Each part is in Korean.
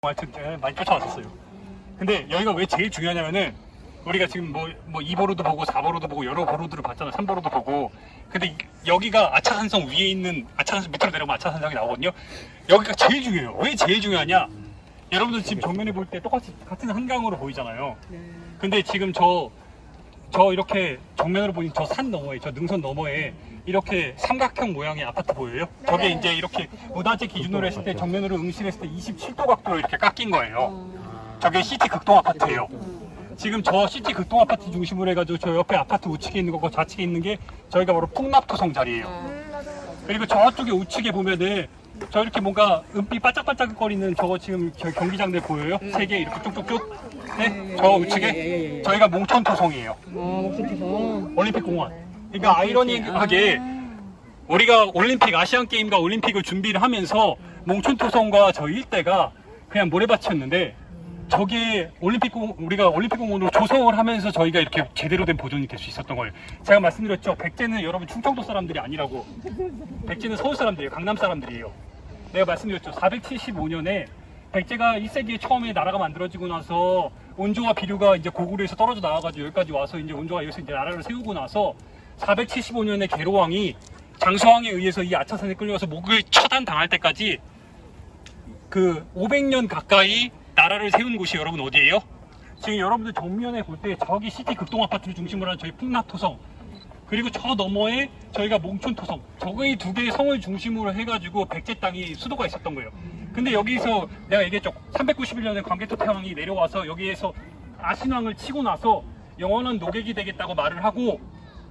하여튼 많이 쫓아왔었어요. 근데 여기가 왜 제일 중요하냐면은 우리가 지금 뭐 2보로도 보고 4보로도 보고 여러 보로들을 봤잖아. 3보로도 보고. 근데 여기가 아차산성 위에 있는 아차산성 밑으로 내려오면 아차산성이 나오거든요. 여기가 제일 중요해요. 왜 제일 중요하냐? 여러분들 지금 정면에 볼 때 똑같이 같은 한강으로 보이잖아요. 근데 지금 저 이렇게 정면으로 보니 저 산 너머에, 저 능선 너머에 이렇게 삼각형 모양의 아파트 보여요? 저게 이제 이렇게 무단지 기준으로 했을 때 정면으로 응시했을 때 27도 각도로 이렇게 깎인 거예요. 저게 시티 극동 아파트예요. 지금 저 시티 극동 아파트 중심으로 해가지고 저 옆에 아파트 우측에 있는 거고 좌측에 있는 게 저희가 바로 풍납토성 자리예요. 그리고 저쪽에 우측에 보면은 저 이렇게 뭔가 은빛 반짝반짝거리는 저거 지금 저 경기장들 보여요? 세 개 이렇게 쭉쭉쭉? 네? 저 우측에? 저희가 몽천토성이에요. 몽천토성. 올림픽공원. 그러니까 아이러니하게 우리가 올림픽, 아시안게임과 올림픽을 준비를 하면서 몽천토성과 저 일대가 그냥 모래밭이었는데 저게 우리가 올림픽공원으로 조성을 하면서 저희가 이렇게 제대로 된 보존이 될 수 있었던 거예요. 제가 말씀드렸죠. 백제는 여러분 충청도 사람들이 아니라고. 백제는 서울 사람들이에요. 강남 사람들이에요. 내가 말씀드렸죠. 475년에 백제가 1세기에 처음에 나라가 만들어지고 나서 온조와 비류가 이제 고구려에서 떨어져 나와가지고 여기까지 와서 이제 온조가 여기서 이제 나라를 세우고 나서 475년에 계로왕이 장수왕에 의해서 이 아차산에 끌려가서 목을 처단당할 때까지 그 500년 가까이 나라를 세운 곳이 여러분 어디예요? 지금 여러분들 정면에 볼 때 저기 시티 극동 아파트를 중심으로 한 저희 풍납토성, 그리고 저 너머에 저희가 몽촌토성, 저기 두 개의 성을 중심으로 해가지고 백제 땅이 수도가 있었던 거예요. 근데 여기서 내가 얘기했죠. 391년에 광개토 태왕이 내려와서 여기에서 아신왕을 치고 나서 영원한 노객이 되겠다고 말을 하고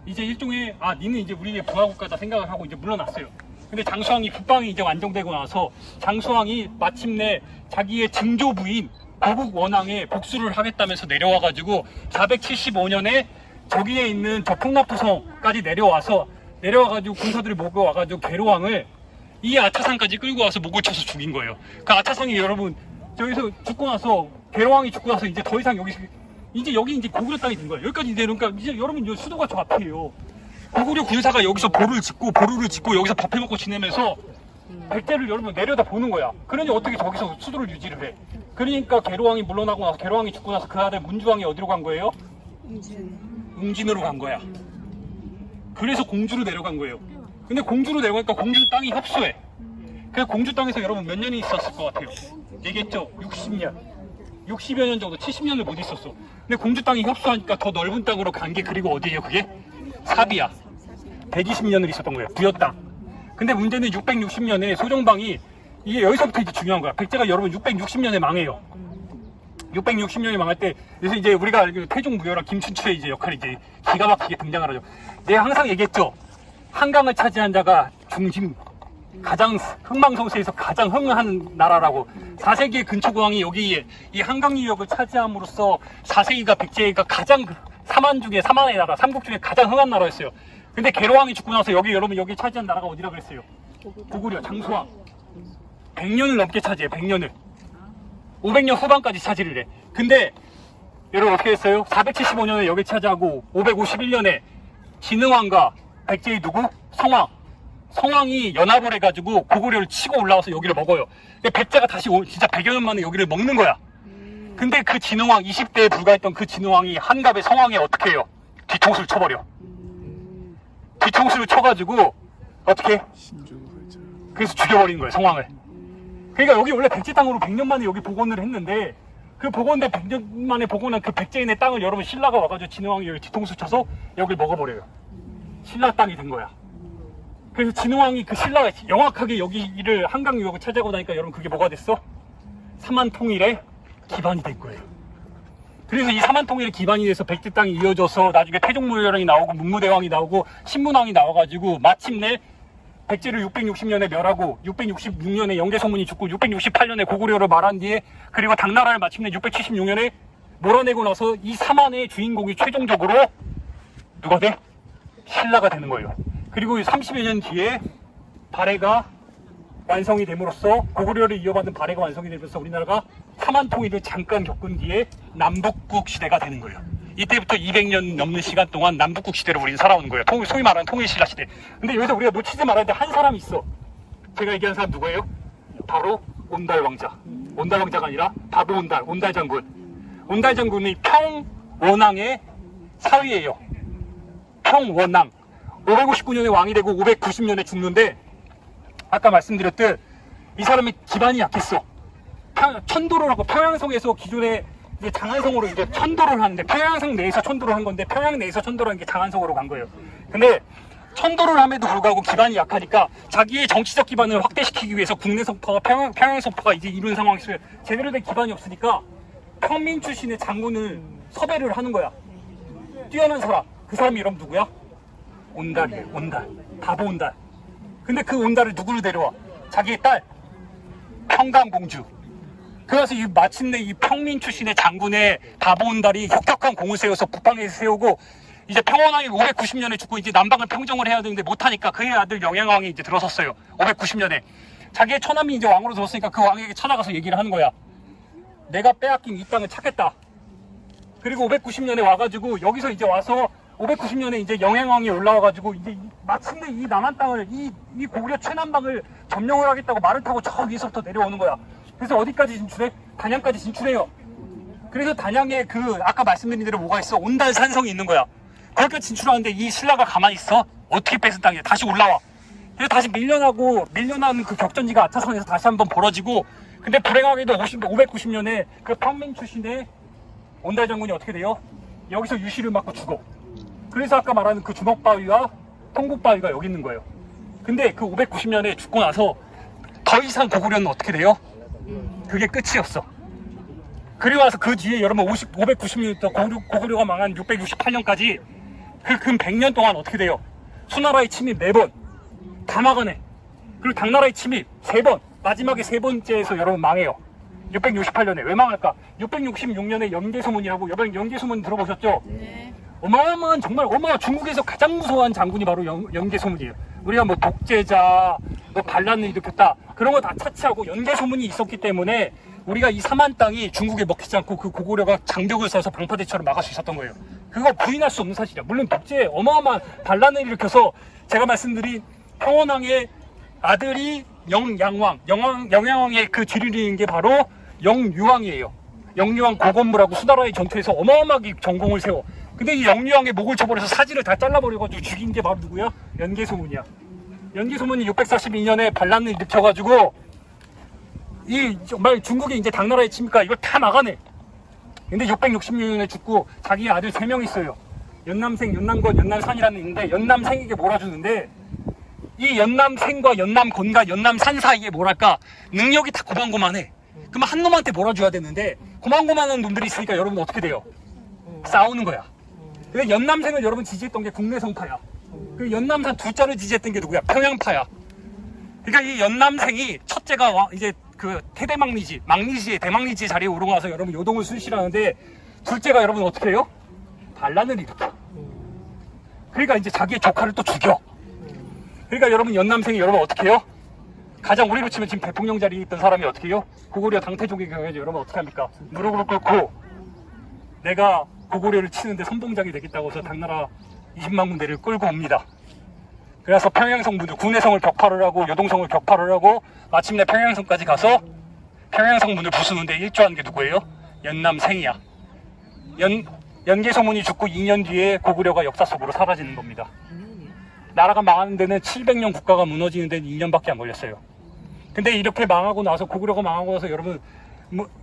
이제 일종의 니는 이제 우리의 부하국가다 생각을 하고 이제 물러났어요. 근데 장수왕이 북방이 이제 완성되고 나서 장수왕이 마침내 자기의 증조부인 고국 원왕에 복수를 하겠다면서 내려와가지고 475년에 저기에 있는 저 풍납토성까지 내려와가지고 군사들이 모고 와가지고 계로왕을 이 아차산까지 끌고 와서 목을 쳐서 죽인 거예요. 그 아차산이 여러분 저기서 죽고 나서 계로왕이 죽고 나서 이제 더 이상 여기 이제 고구려 땅이 된 거예요. 여기까지 이제 그러니까 이제 여러분 이 수도가 저 앞이에요. 고구려 군사가 여기서 보루를 짓고 여기서 밥 해먹고 지내면서 백제를 여러분 내려다 보는 거야. 그러니 어떻게 저기서 수도를 유지를 해? 그러니까 계로왕이 물러나고 나서 계로왕이 죽고 나서 그 아들 문주왕이 어디로 간 거예요? 웅진으로 간 거야. 그래서 공주로 내려간 거예요. 근데 공주로 내려가니까 공주 땅이 협소해. 그래서 공주 땅에서 여러분 몇 년이 있었을 것 같아요? 얘기했죠? 60년. 60여 년 정도, 70년을 못 있었어. 근데 공주 땅이 협소하니까 더 넓은 땅으로 간 게 그리고 어디예요 그게? 사비야. 120년을 있었던 거예요. 부여 땅. 근데 문제는 660년에 소정방이 이게 여기서부터 이제 중요한 거야. 백제가 여러분 660년에 망해요. 660년에 망할 때 그래서 이제 우리가 알기로 태종무효랑 김춘추의 이제 역할이 이제 기가 막히게 등장을 하죠. 내가 항상 얘기했죠. 한강을 차지한 자가 중심 가장 흥망성쇠에서 가장 흥한 나라라고. 4세기의 근초고왕이 여기 이 한강 유역을 차지함으로써 4세기가 백제가 가장 사만의 나라, 삼국 중에 가장 흥한 나라였어요. 근데 계로왕이 죽고 나서 여러분 여기 차지한 나라가 어디라 그랬어요? 고구려, 장수왕. 100년을 넘게 차지해, 100년을. 500년 후반까지 차지를 해. 근데 여러분 어떻게 했어요? 475년에 여기 차지하고 551년에 진흥왕과 백제의 누구? 성왕이 연합을 해가지고 고구려를 치고 올라와서 여기를 먹어요. 근데 백제가 다시 진짜 100여 년 만에 여기를 먹는 거야. 근데 그 진흥왕, 20대에 불과했던 그 진흥왕이 한갑의 성왕에 어떻게 해요? 뒤통수를 쳐버려. 뒤통수를 쳐가지고 어떻게 해? 그래서 죽여버린 거예요, 성왕을. 그러니까 여기 원래 백제 땅으로 100년 만에 여기 복원을 했는데 그 복원돼 100년 만에 복원한 그 백제인의 땅을 여러분 신라가 와가지고 진흥왕이 여기 뒤통수 쳐서 여기를 먹어버려요. 신라 땅이 된 거야. 그래서 진흥왕이 그 신라가 영악하게 여기를 한강 유역을 차지하고 나니까 여러분 그게 뭐가 됐어? 삼한통일의 기반이 된 거예요. 그래서 이 삼한통일의 기반이 돼서 백제 땅이 이어져서 나중에 태종무효령이 나오고 문무대왕이 나오고 신문왕이 나와가지고 마침내 백제를 660년에 멸하고 666년에 영계성문이 죽고 668년에 고구려를 말한 뒤에 그리고 당나라를 마침내 676년에 몰아내고 나서 이 삼한의 주인공이 최종적으로 누가 돼? 신라가 되는 거예요. 그리고 30여 년 뒤에 발해가 완성이 됨으로써 고구려를 이어받은 발해가 완성이 되면서 우리나라가 삼한통일을 잠깐 겪은 뒤에 남북국 시대가 되는 거예요. 이때부터 200년 넘는 시간 동안 남북국 시대를 우리는 살아오는 거예요. 소위 말하는 통일신라 시대. 근데 여기서 우리가 놓치지 말아야 될 한 사람이 있어. 제가 얘기한 사람 누구예요? 바로 온달 왕자. 온달 왕자가 아니라 바보 온달 장군. 온달 장군이 평원왕의 사위예요. 평원왕. 559년에 왕이 되고 590년에 죽는데, 아까 말씀드렸듯 이 사람이 기반이 약했어. 천도를 하고, 평양성에서 기존에 이제 장안성으로 이제 천도를 하는데, 평양성 내에서 천도를 한 건데, 평양 내에서 천도를 한 게 장안성으로 간 거예요. 근데 천도를 함에도 불구하고 기반이 약하니까 자기의 정치적 기반을 확대시키기 위해서 국내 성파가 평양 성파가 이제 이룬 상황에서 제대로 된 기반이 없으니까 평민 출신의 장군을 섭외를 하는 거야. 뛰어난 사람. 그 사람이 이름 누구야? 온달이에요. 온달. 바보 온달. 근데 그 온달을 누구를 데려와? 자기의 딸 평강공주. 그래서 마침내 이 평민 출신의 장군의 바보 온달이 혁혁한 공을 세워서 북방에 세우고, 이제 평원왕이 590년에 죽고 이제 남방을 평정을 해야 되는데 못하니까 그의 아들 영양왕이 이제 들어섰어요. 590년에 자기의 처남이 이제 왕으로 들었으니까 그 왕에게 찾아가서 얘기를 하는 거야. 내가 빼앗긴 이 땅을 찾겠다. 그리고 590년에 와가지고 여기서 이제 와서 590년에 이제 영양왕이 올라와가지고 이제 마침내 이 남한 땅을 이 고구려 최남방을 점령을 하겠다고 말을 타고 저 위에서부터 내려오는 거야. 그래서 어디까지 진출해? 단양까지 진출해요. 그래서 단양에 그 아까 말씀드린 대로 뭐가 있어? 온달 산성이 있는 거야. 거기까지 진출하는데 이 신라가 가만히 있어? 어떻게 뺏은 땅이야? 다시 올라와. 그래서 다시 밀려난 그 격전지가 아차산에서 다시 한번 벌어지고, 근데 불행하게도 590년에 그 평민 출신의 온달 장군이 어떻게 돼요? 여기서 유시를 맞고 죽어. 그래서 아까 말하는 그 주먹바위와 통곡바위가 여기 있는 거예요. 근데 그 590년에 죽고 나서 더 이상 고구려는 어떻게 돼요? 그게 끝이었어. 그리고 와서 그 뒤에 여러분 590년부터 고구려가 망한 668년까지 그 근 100년 동안 어떻게 돼요? 수나라의 침입 4번 다 막아내. 그리고 당나라의 침입 3번, 마지막에 3번째에서 여러분 망해요. 668년에. 왜 망할까? 666년에 연개소문이라고, 연개소문 들어보셨죠? 네. 어마어마한, 정말 중국에서 가장 무서워한 장군이 바로 연개소문이에요. 우리가 뭐 독재자, 뭐 반란을 일으켰다, 그런 거 다 차치하고 연개소문이 있었기 때문에 우리가 이 삼한 땅이 중국에 먹히지 않고 그 고구려가 장벽을 써서 방파제처럼 막을 수 있었던 거예요. 그거 부인할 수 없는 사실이야. 물론 독재에 어마어마한 반란을 일으켜서 제가 말씀드린 평원왕의 아들이 영양왕의 그 뒤를 이은 게 바로 영유왕이에요. 영유왕 고건물하고 수나라의 전투에서 어마어마하게 전공을 세워. 근데 이 영유왕의 목을 쳐버려서 사지를 다 잘라버려가지고 죽인 게 바로 누구야? 연개소문이야. 연개소문이 642년에 반란을 일으켜가지고 정말 중국에 이제 당나라의 침입과 이걸 다 막아내. 근데 666년에 죽고 자기 아들 3명 있어요. 연남생, 연남권, 연남산이라는 있는데 연남생에게 몰아주는데, 이 연남생과 연남권과 연남산 사이에 뭐랄까 능력이 다 고만고만해. 그러면 한 놈한테 몰아줘야 되는데 고만고만한 놈들이 있으니까 여러분 어떻게 돼요? 싸우는 거야. 근데 연남생을 여러분 지지했던 게 국내성파야. 그 연남산 둘째를 지지했던 게 누구야? 평양파야. 그러니까 이 연남생이 첫째가 이제 그 막리지의 대막리지 자리에 오르고 나서 여러분 요동을 순실하는데, 둘째가 여러분 어떻게 해요? 반란을 일으켜. 그러니까 이제 자기의 조카를 또 죽여. 그러니까 여러분 연남생이 여러분 어떻게 해요? 가장 우리로 치면 지금 대통령 자리에 있던 사람이 어떻게 해요? 고구려 당태종의 경우에 여러분 어떻게 합니까? 무릎을 꿇고 내가 고구려를 치는데 선봉장이 되겠다고 해서 당나라 20만 군대를 끌고 옵니다. 그래서 평양성분들 국내성을 격파를 하고 요동성을 격파를 하고 마침내 평양성까지 가서 평양성문을 부수는데 일조한 게 누구예요? 연남생이야. 연개소문이 죽고 2년 뒤에 고구려가 역사 속으로 사라지는 겁니다. 나라가 망하는 데는 700년 국가가 무너지는 데는 2년밖에 안 걸렸어요. 근데 이렇게 망하고 나서, 고구려가 망하고 나서 여러분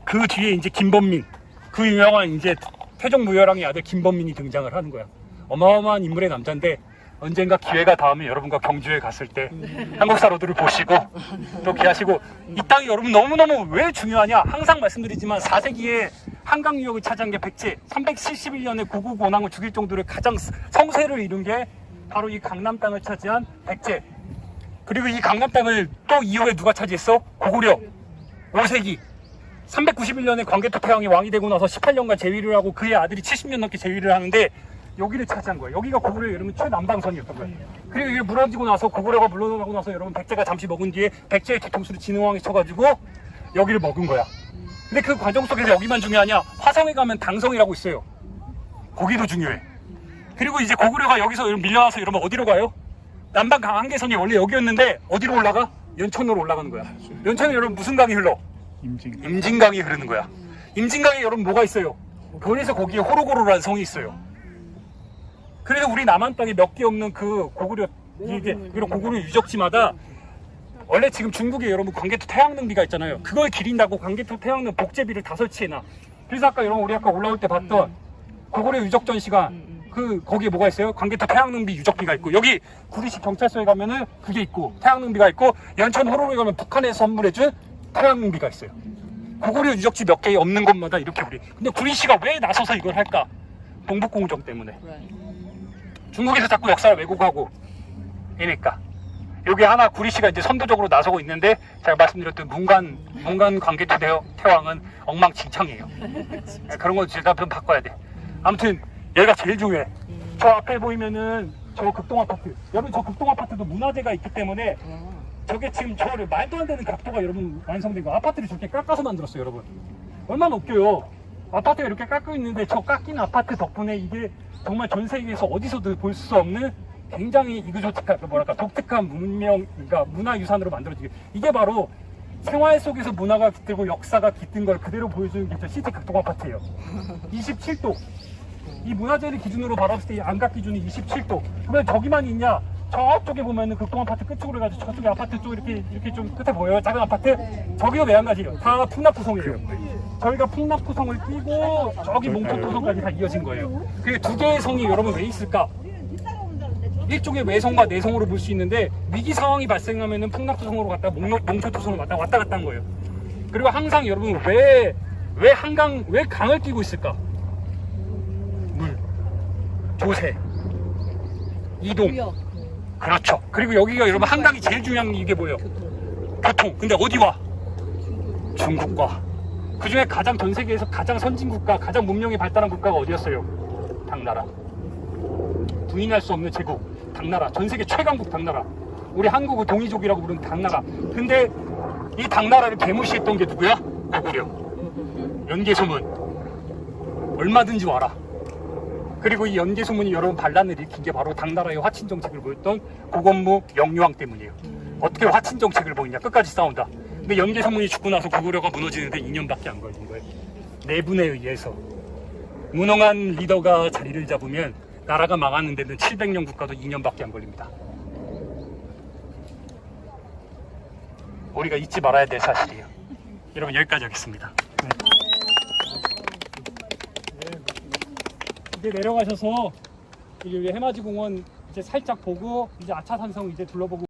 그 뒤에 이제 김범민, 그 유명한 이제 태종무열왕의 아들 김범민이 등장을 하는 거야. 어마어마한 인물의 남자인데 언젠가 기회가 닿으면 여러분과 경주에 갔을 때 한국사로들을 보시고 또 기하시고, 이 땅이 여러분 너무너무 왜 중요하냐, 항상 말씀드리지만 4세기에 한강 유역을 차지한 게 백제, 371년에 고국 원왕을 죽일 정도로 가장 성세를 이룬 게 바로 이 강남 땅을 차지한 백제. 그리고 이 강남 땅을 또 이후에 누가 차지했어? 고구려. 5세기 391년에 광개토태왕이 왕이 되고 나서 18년간 재위를 하고 그의 아들이 70년 넘게 재위를 하는데 여기를 차지한 거예요. 여기가 고구려의 여러분 최남방선이었던 거예요. 그리고 이게 무너지고 나서, 고구려가 물러나고 나서 여러분 백제가 잠시 먹은 뒤에 백제의 뒤통수를 진흥왕이 쳐가지고 여기를 먹은 거야. 근데 그 과정 속에서 여기만 중요하냐? 화성에 가면 당성이라고 있어요. 거기도 중요해. 그리고 이제 고구려가 여기서 밀려나서 여러분 어디로 가요? 남방 강 한계선이 원래 여기였는데 어디로 올라가? 연천으로 올라가는 거야. 연천은 여러분 무슨 강이 흘러? 임진강이 흐르는 거야. 임진강에 여러분 뭐가 있어요? 그래서 거기에 호로고로라는 성이 있어요. 그래서 우리 남한 땅에 몇 개 없는 그 고구려 그런 고구려 유적지마다 원래 지금 중국에 여러분 광개토 태양능비가 있잖아요. 그걸 기린다고 광개토 태양능 복제비를 다 설치해놔. 그래서 아까 여러분 우리 아까 올라올 때 봤던 고구려 유적 전시관 거기에 뭐가 있어요? 광개토 태양능비 유적비가 있고, 여기 구리시 경찰서에 가면은 그게 있고 태양능비가 있고, 연천 호로로에 가면 북한에서 선물해준 태양능비가 있어요. 고구려 유적지 몇 개 없는 곳마다 이렇게 우리. 근데 구리시가 왜 나서서 이걸 할까? 동북공정 때문에. 중국에서 자꾸 역사를 왜곡하고 이니까. 여기 하나 구리시가 이제 선도적으로 나서고 있는데, 제가 말씀드렸던 문간 광개토 태왕은 엉망진창이에요. 그런 거 제가 좀 바꿔야 돼. 아무튼 얘가 제일 중요해. 저 앞에 보이면은 저 극동 아파트. 여러분 저 극동 아파트도 문화재가 있기 때문에 저게 지금 저를 말도 안 되는 각도가 여러분 완성된 거. 아파트를 저렇게 깎아서 만들었어요, 여러분. 얼마나 웃겨요. 아파트가 이렇게 깎여 있는데 저 깎인 아파트 덕분에 이게 정말 전 세계에서 어디서도 볼 수 없는 굉장히 이그조틱한, 뭐랄까, 독특한 문명, 그러니까 문화유산으로 만들어지게. 이게 바로 생활 속에서 문화가 깃들고 역사가 깃든 걸 그대로 보여주는 게 저 시티 극동 아파트예요. 27도. 이 문화재를 기준으로 바라봤을 때 안각 기준이 27도. 그러면 저기만 있냐? 저쪽에 보면은 극동 아파트 끝쪽으로 해가지고 저쪽에 아파트 쪽 이렇게 좀 끝에 보여요. 작은 아파트. 저기도 매한가지예요. 다 풍납구성이에요. 저희가 풍납구성을 끼고 저기 몽토토성까지 다 이어진 거예요. 그 두 개의 성이 여러분 왜 있을까? 일종의 외성과 내성으로 볼 수 있는데, 위기 상황이 발생하면은 풍납투성으로 갔다가 몽초투성으로 갔다가 왔다 갔다 한 거예요. 그리고 항상 여러분 왜 강을 끼고 있을까? 물, 조세, 이동. 그렇죠. 그리고 여기가 여러분 한강이 제일 중요한 게 이게 뭐예요? 교통. 근데 어디 와? 중국과. 그 중에 가장 전 세계에서 가장 선진국가, 가장 문명이 발달한 국가가 어디였어요? 당나라. 부인할 수 없는 제국. 당나라. 전 세계 최강국 당나라. 우리 한국을 동이족이라고 부르는 당나라. 근데 이 당나라를 개무시했던 게 누구야? 고구려. 연개소문. 얼마든지 와라. 그리고 이 연개소문이 여러분 반란을 일으킨 게 바로 당나라의 화친 정책을 보였던 고건무 영유왕 때문이에요. 어떻게 화친 정책을 보이냐? 끝까지 싸운다. 근데 연개소문이 죽고 나서 고구려가 무너지는데 2년밖에 안 걸린 거예요. 내분에 의해서. 무능한 리더가 자리를 잡으면 나라가 망하는 데는 700년 국가도 2년밖에 안 걸립니다. 우리가 잊지 말아야 될 사실이에요. 여러분 여기까지 하겠습니다. 이제 내려가셔서 여기 해맞이공원 이제 살짝 보고 이제 아차산성 이제 둘러보고